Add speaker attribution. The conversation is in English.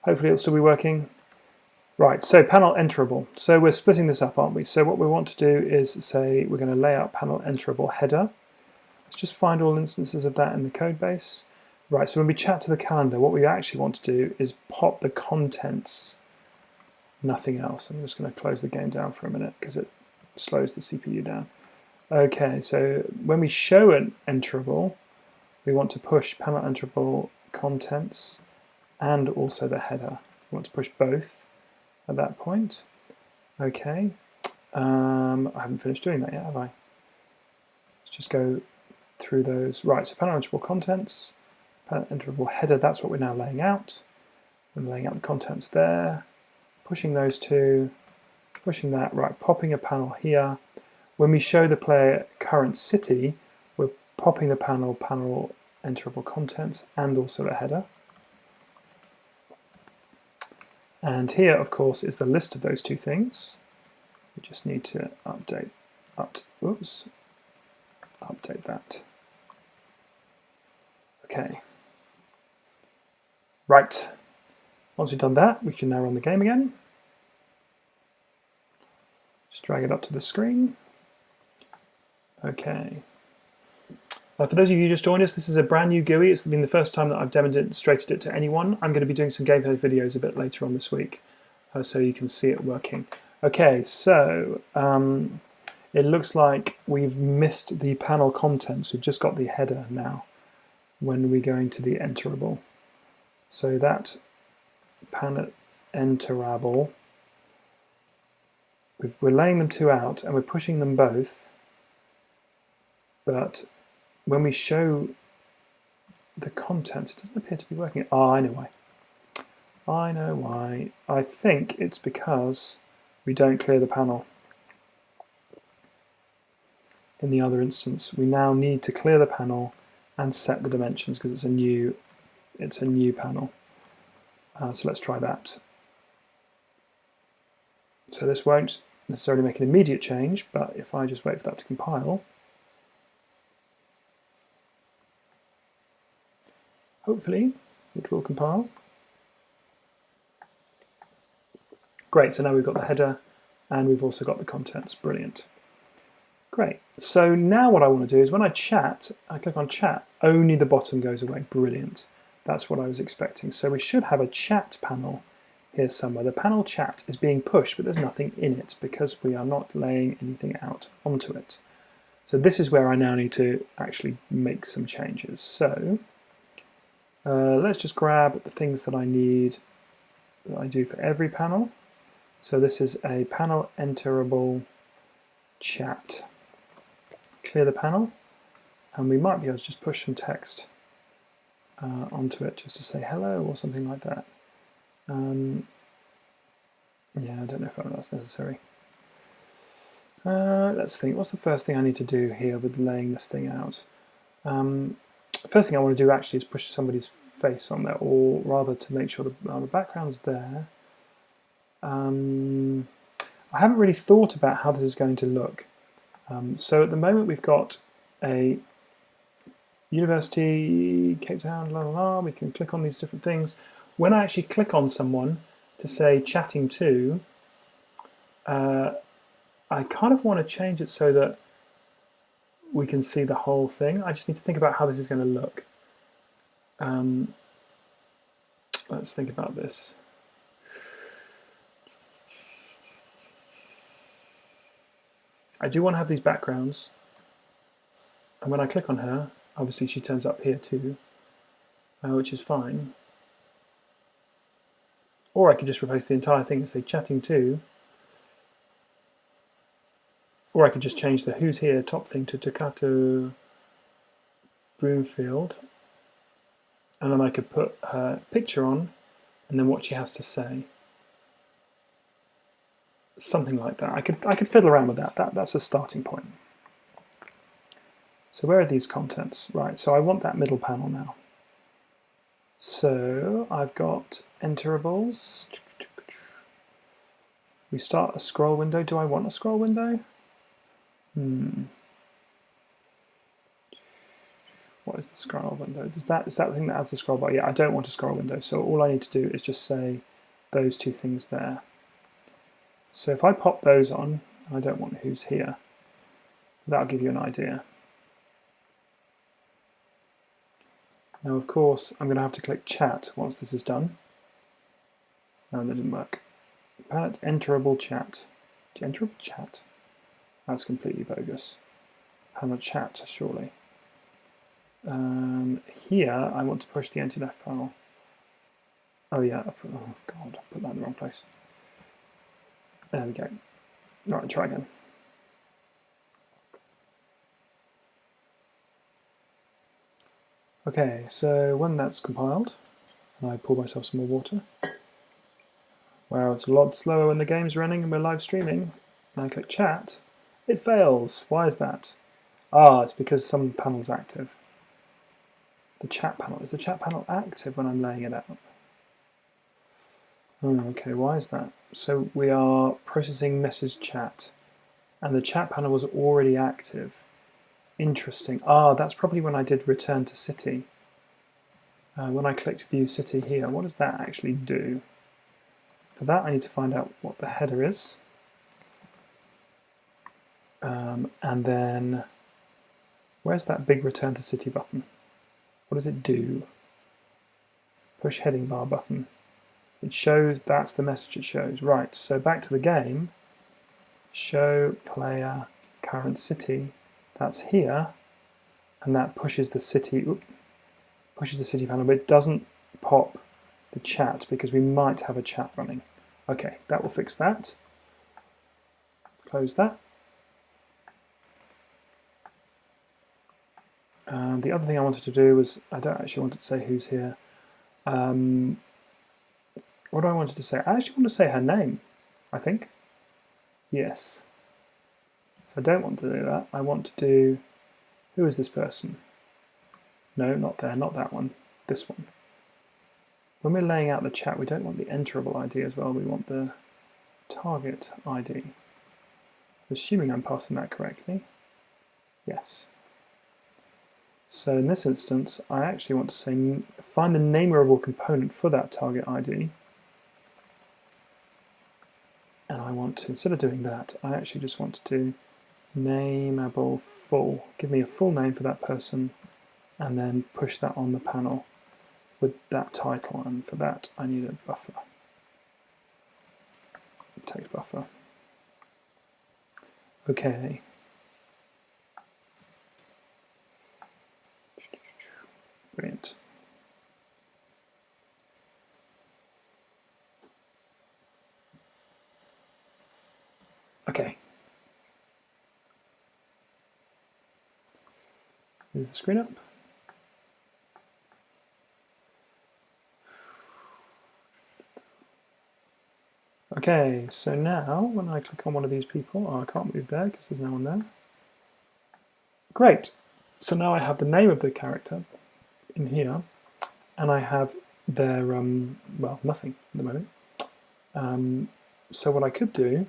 Speaker 1: Hopefully it'll still be working. Right, so panel enterable. So we're splitting this up, aren't we? So what we want to do is say we're going to lay out panel enterable header. Let's just find all instances of that in the code base. Right, so when we chat to the calendar, what we actually want to do is pop the contents, nothing else. I'm just going to close the game down for a minute because it slows the CPU down. Okay, so when we show an enterable, we want to push panel enterable contents and also the header. We want to push both at that point. Okay, I haven't finished doing that yet, have I? Let's just go through those. Right, so panel enterable contents, panel enterable header, that's what we're now laying out. I'm laying out the contents there, pushing those two, pushing that, right, popping a panel here. When we show the player current city, we're popping the panel enterable contents and also the header. And here, of course, is the list of those two things. We just need to update that. Okay. Right. Once we've done that, we can now run the game again. Just drag it up to the screen. Okay. For those of you who just joined us, this is a brand new GUI. It's been the first time that I've demonstrated it to anyone. I'm going to be doing some gameplay videos a bit later on this week, so you can see it working. Okay, so it looks like we've missed the panel contents. We've just got the header now when we go into the enterable. So that panel enterable, we're laying them two out and we're pushing them both, but when we show the contents, it doesn't appear to be working. Oh, I know why. I know why. I think it's because we don't clear the panel. In the other instance, we now need to clear the panel and set the dimensions because it's a new panel. So let's try that. So this won't necessarily make an immediate change, but if I just wait for that to compile, hopefully it will compile. Great, so now we've got the header and we've also got the contents. Brilliant. Great. So now what I want to do is when I chat, I click on chat, only the bottom goes away. Brilliant. That's what I was expecting. So we should have a chat panel here somewhere. The panel chat is being pushed, but there's nothing in it because we are not laying anything out onto it. So this is where I now need to actually make some changes. So let's just grab the things that I need that I do for every panel. So this is a panel enterable chat. Clear the panel, and we might be able to just push some text onto it just to say hello or something like that. Yeah, I don't know if that's necessary. Let's think, what's the first thing I need to do here with laying this thing out? First thing I want to do actually is push somebody's face on there, or rather to make sure the background's there. I haven't really thought about how this is going to look. So at the moment we've got a University, Cape Town, la la la, we can click on these different things. When I actually click on someone to say chatting to, I kind of want to change it so that we can see the whole thing. I just need to think about how this is going to look. Let's think about this. I do want to have these backgrounds, and when I click on her, obviously she turns up here too, which is fine. Or I could just replace the entire thing and say chatting to, or I could just change the who's here top thing to Takato Broomfield, and then I could put her picture on and then what she has to say. Something like that. I could fiddle around with that. That's a starting point. So where are these contents? Right, so I want that middle panel now. So I've got enterables. We start a scroll window. Do I want a scroll window? What is the scroll window? Is that the thing that adds the scroll bar? Yeah, I don't want a scroll window, so all I need to do is just say those two things there. So if I pop those on, I don't want who's here. That'll give you an idea. Now, of course, I'm going to have to click chat once this is done. No, that didn't work. Palette enterable chat. Enterable chat? That's completely bogus. Panel chat, surely. Here, I want to push the anti-left panel. Oh yeah, oh god, I put that in the wrong place. There we go. Right, try again. Okay, so when that's compiled, and I pour myself some more water. Wow, it's a lot slower when the game's running and we're live streaming. And I click chat, it fails. Why is that? Ah, it's because some panel's active. The chat panel. Is the chat panel active when I'm laying it out? Oh, okay, why is that? So we are processing message chat, and the chat panel was already active. Interesting. Ah, that's probably when I did return to city. When I clicked view city here, what does that actually do? For that I need to find out what the header is. And then, where's that big return to city button? What does it do? Push heading bar button. It shows, that's the message it shows. Right, so back to the game. Show player current city. That's here, and that pushes the city. Pushes the city panel, but it doesn't pop the chat because we might have a chat running. Okay, that will fix that. Close that. And the other thing I wanted to do was, I don't actually want to say who's here. What do I wanted to say? I actually want to say her name, I think. Yes. So I don't want to do that. I want to do, who is this person? No, not there, not that one. This one. When we're laying out the chat, we don't want the enterable ID as well. We want the target ID. Assuming I'm passing that correctly. Yes. So in this instance, I actually want to say, find the nameable component for that target ID. And I want to, instead of doing that, I actually just want to do nameable full. Give me a full name for that person, and then push that on the panel with that title. And for that, I need a buffer. Text buffer. Okay. Brilliant. Okay. Move the screen up. Okay, so now when I click on one of these people, oh, I can't move there because there's no one there. Great. So now I have the name of the character in here, and I have their, well, nothing at the moment. So what I could do